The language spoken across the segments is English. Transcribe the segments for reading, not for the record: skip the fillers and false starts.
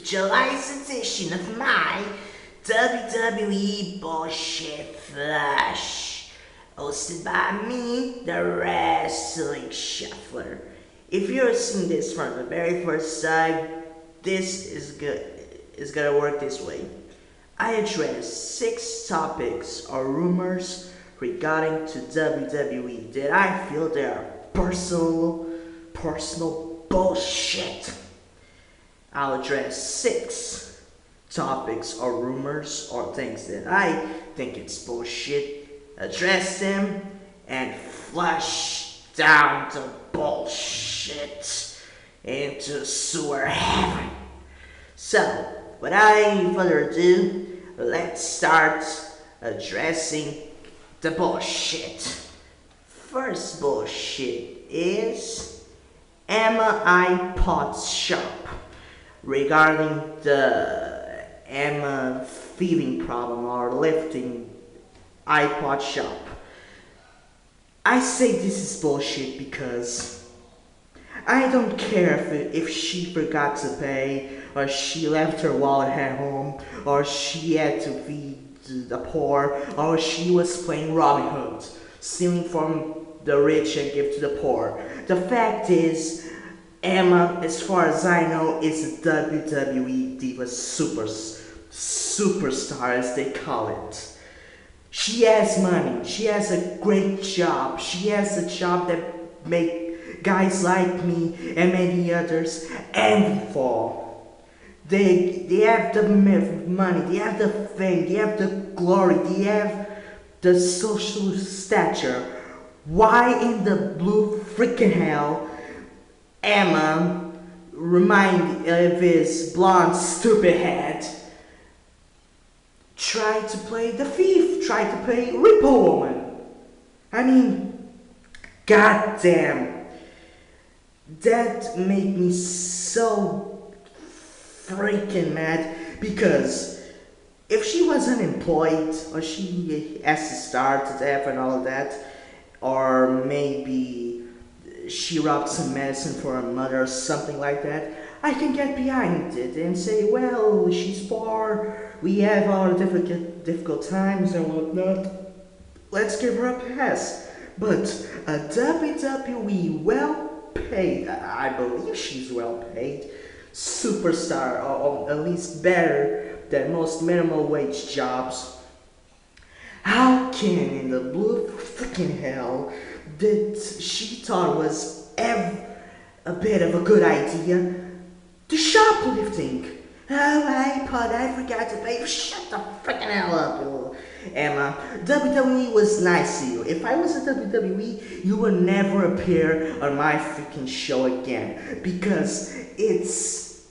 July's edition of my WWE Bullshit Flash, hosted by me, the WrestlingShuffler. If you're seeing this for the very first time, this is gonna work this way. I address 6 topics or rumors regarding to WWE that I feel they are personal bullshit. I'll address 6 topics or rumors or things that I think it's bullshit, address them, and flush down the bullshit into sewer heaven. So, without any further ado, let's start addressing the bullshit. First bullshit is Emma iPod shop. Regarding the Emma thieving problem or lifting iPod shop, I say this is bullshit because I don't care if she forgot to pay, or she left her wallet at home, or she had to feed the poor, or she was playing Robin Hood, stealing from the rich and give to the poor. The fact is, Emma, as far as I know, is a WWE Diva superstar, as they call it. She has money, she has a great job, she has a job that make guys like me and many others envy for. They have the money, they have the fame, they have the glory, they have the social stature. Why in the blue freaking hell Emma, remind of his blonde stupid head, tried to play the thief, tried to play Ripple Woman? I mean, goddamn, that made me so freaking mad, because if she was unemployed, or she has to start to death and all of that, or maybe she robbed some medicine for her mother or something like that, I can get behind it and say, well, she's poor, we have our difficult times and whatnot, let's give her a pass. But a WWE well-paid, I believe she's well-paid, superstar, or at least better than most minimum wage jobs, how can in the blue freaking hell that she thought was a bit of a good idea, the shoplifting? Oh, iPod, I forgot to pay. Shut the freaking hell up, Emma. WWE was nice to you. If I was a WWE, you would never appear on my freaking show again, because it's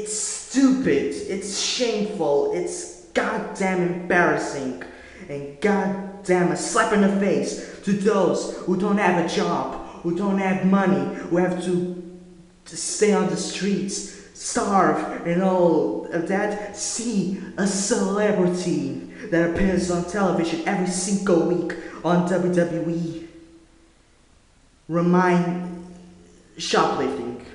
stupid, it's shameful, it's goddamn embarrassing, and goddamn a slap in the face to those who don't have a job, who don't have money, who have to stay on the streets, starve, and all of that, see a celebrity that appears on television every single week on WWE remind shoplifting.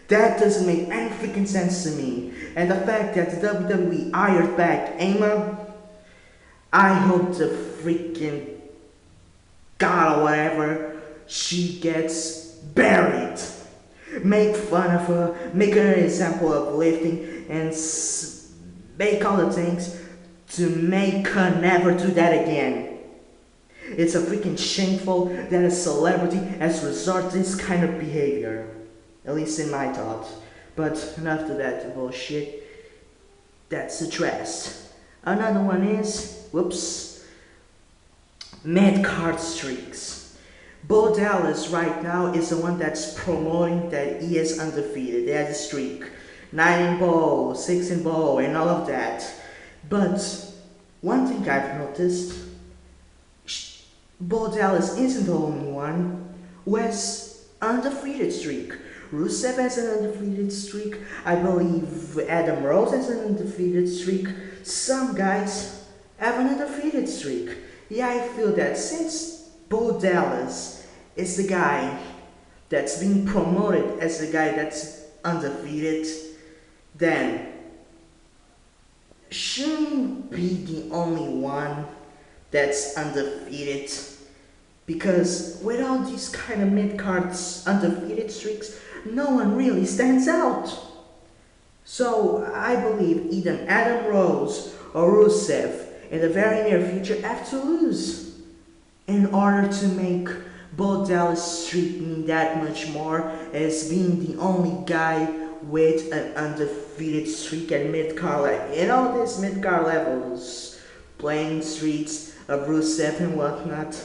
That doesn't make any freaking sense to me. And the fact that the WWE hired back Emma, I hope the freaking God or whatever, she gets buried. Make fun of her, make her an example of lifting, and make all the things to make her never do that again. It's a freaking shameful that a celebrity has resorted to this kind of behavior. At least in my thought. But enough of that bullshit. That's addressed. Another one is, mid-card streaks. Bo Dallas right now is the one that's promoting that he is undefeated. He has a streak. 9 in Bo, 6 in Bo, and all of that. But one thing I've noticed, Bo Dallas isn't the only one who has undefeated streak. Rusev has an undefeated streak. I believe Adam Rose has an undefeated streak. Some guys have an undefeated streak. Yeah, I feel that since Bo Dallas is the guy that's being promoted as the guy that's undefeated, then shouldn't be the only one that's undefeated. Because with all these kind of mid-cards undefeated streaks, no one really stands out. So I believe either Adam Rose or Rusev in the very near future have to lose in order to make Bo Dallas streak mean that much more as being the only guy with an undefeated streak at mid-card. In all these mid-card levels, playing streaks of Rusev and whatnot,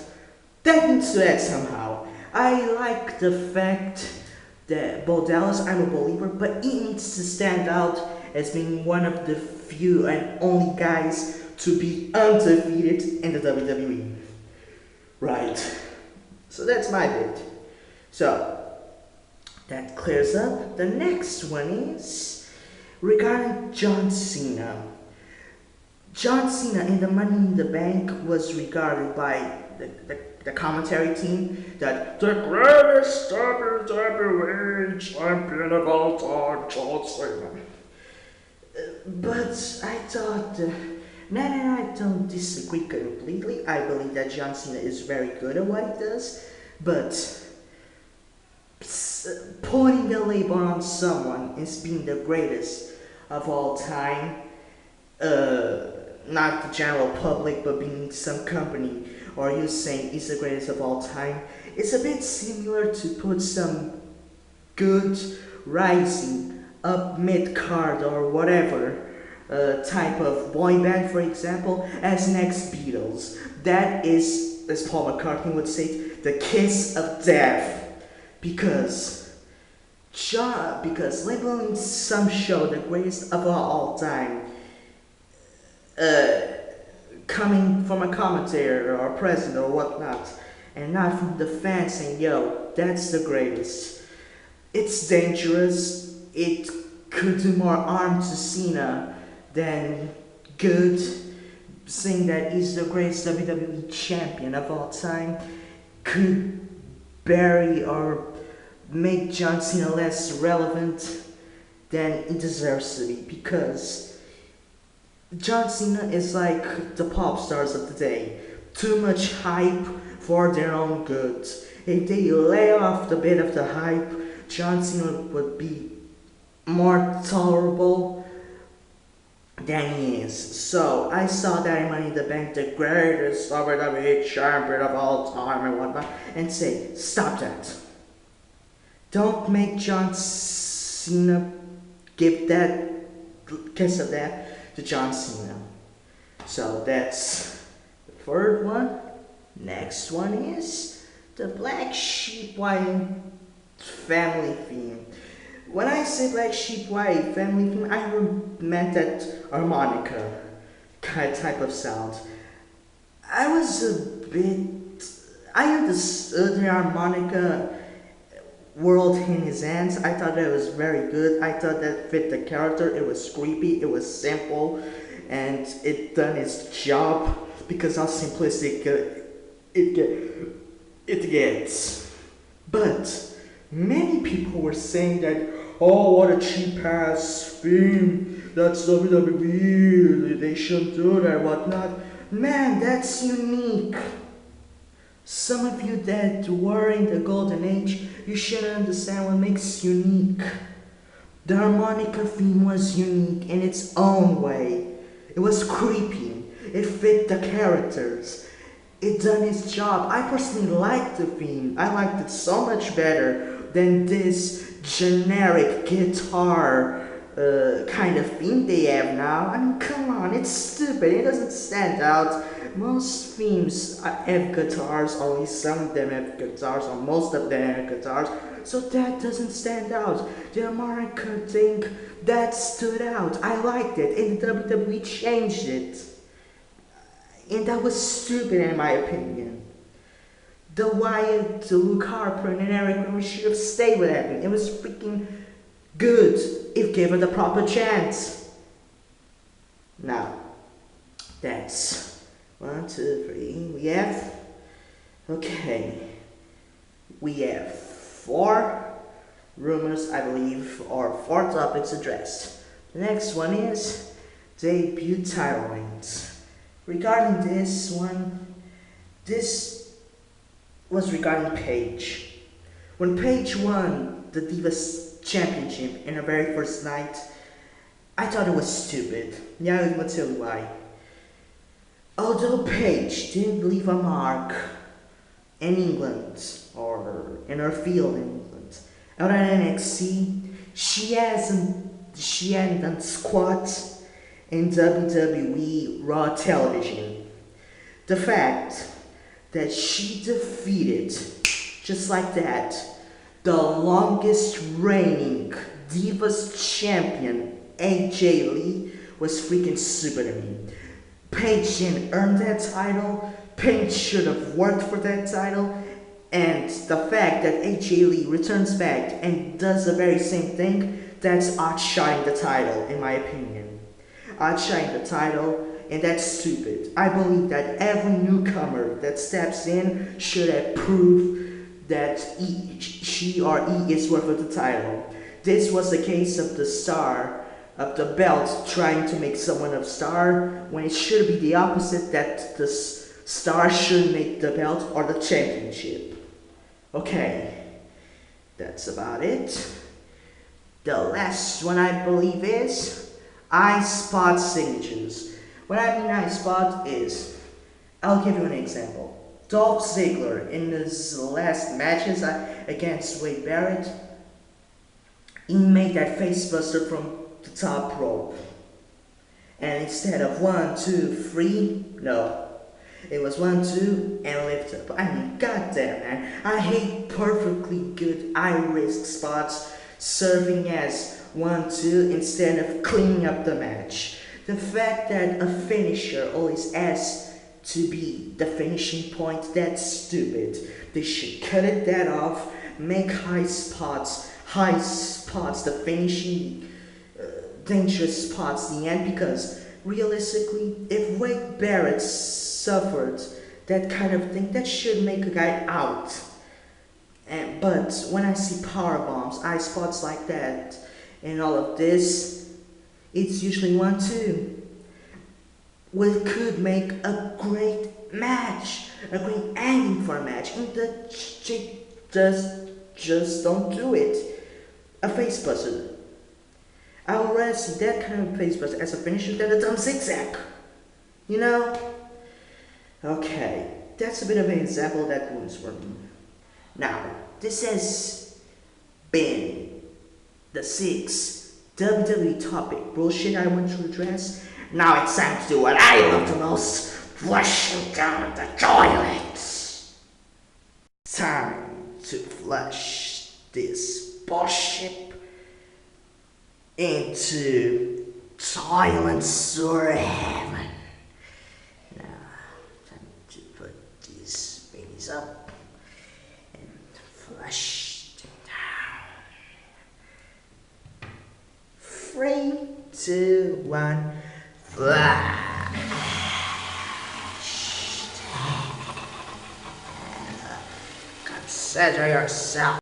that needs to add somehow. I like the fact that Bo Dallas, I'm a believer, but he needs to stand out as being one of the few and only guys to be undefeated in the WWE. Right. So that's my bit. So, that clears up. The next one is regarding John Cena. John Cena in the Money in the Bank was regarded by the commentary team that the greatest WWE champion of all time, John Cena. But I thought, I don't disagree completely. I believe that John Cena is very good at what he does, but putting the label on someone as being the greatest of all time, not the general public, but being some company, or you saying he's the greatest of all time, it's a bit similar to put some good rising up mid-card or whatever type of boy band, for example, as next Beatles. That is, as Paul McCartney would say, the kiss of death. Because labeling some show the greatest of all time, coming from a commentator or a president or whatnot, and not from the fans saying, yo, that's the greatest. It's dangerous. It could do more harm to Cena than good. Saying that he's the greatest WWE champion of all time could bury or make John Cena less relevant than he deserves to be, because John Cena is like the pop stars of the day. Too much hype for their own good. If they lay off the bit of the hype, John Cena would be more tolerable than he is. So I saw that in Money in the Bank, the greatest WWE champion of all time and whatnot, and say, stop that. Don't make John Cena give that kiss of death to John Cena. So that's the third one. Next one is the Black Sheep White family theme. When I say Black Sheep White family theme, I meant that harmonica kind of type of sound. I understood the harmonica world in his hands. I thought that was very good. I thought that fit the character. It was creepy, it was simple, and it done its job because how simplistic it gets. But many people were saying that, oh, what a cheap ass theme, that's WWE, they shouldn't do that, whatnot. Man, that's unique. Some of you that were in the golden age, you should understand what makes unique. The harmonica theme was unique in its own way. It was creepy. It fit the characters. It done its job. I personally liked the theme. I liked it so much better than this generic guitar kind of theme they have now. I mean, come on, it's stupid. It doesn't stand out. Most themes have guitars, or at least some of them have guitars, or most of them have guitars, so that doesn't stand out. The harmonica thing, that stood out. I liked it, and WWE changed it. And that was stupid in my opinion. The Wyatt, Luke Harper, and Eric Rowan should have stayed with that. It was freaking good if given the proper chance. Now, that's 1, 2, 3. We have 4 rumors, I believe, or 4 topics addressed. The next one is debut title reigns. Regarding this one, this was regarding Paige. When Paige won the Divas Championship in her very first night, I thought it was stupid. Yeah, I'm gonna tell you why. Although Paige didn't leave a mark in England or in her field in England, out at NXT, she hadn't done squat in WWE Raw television. The fact that she defeated, just like that, the longest reigning Divas champion, AJ Lee, was freaking stupid to me. Paige didn't earn that title. Paige should have worked for that title. And the fact that AJ Lee returns back and does the very same thing, that's outshining the title, in my opinion. Outshining the title, and that's stupid. I believe that every newcomer that steps in should have proved that she or he is worth of the title. This was the case of the star of the belt trying to make someone a star, when it should be the opposite, that the star should make the belt or the championship. Okay, that's about it. The last one I believe is I-Spot signatures. What I mean I-Spot is, I'll give you an example. Dolph Ziggler, in his last matches against Wade Barrett, he made that face buster from the top rope. And instead of 1, 2, 3, no. It was 1, 2, and lift up. I mean, goddamn, man. I hate perfectly good high-risk spots serving as 1, 2 instead of cleaning up the match. The fact that a finisher always has to be the finishing point, that's stupid. They should cut that off, make high spots, the finishing dangerous spots in the end, because realistically, if Wade Barrett suffered that kind of thing, that should make a guy out. But when I see power bombs, eye spots like that, and all of this, it's usually 1, 2. What could make a great match, a great ending for a match, and the chick just don't do it. A face buster. I would rather see that kind of face buster as a finisher than a dumb zigzag. You know? Okay, that's a bit of an example that works for me. Now, this has been the 6th WWE topic bullshit I want to address. Now it's time to do what I love the most, flushing down the toilet. Time to flush this bullshit into toilet sewer heaven. Now, time to put these babies up and flush them down. 3, 2, 1, flush. Consider yourself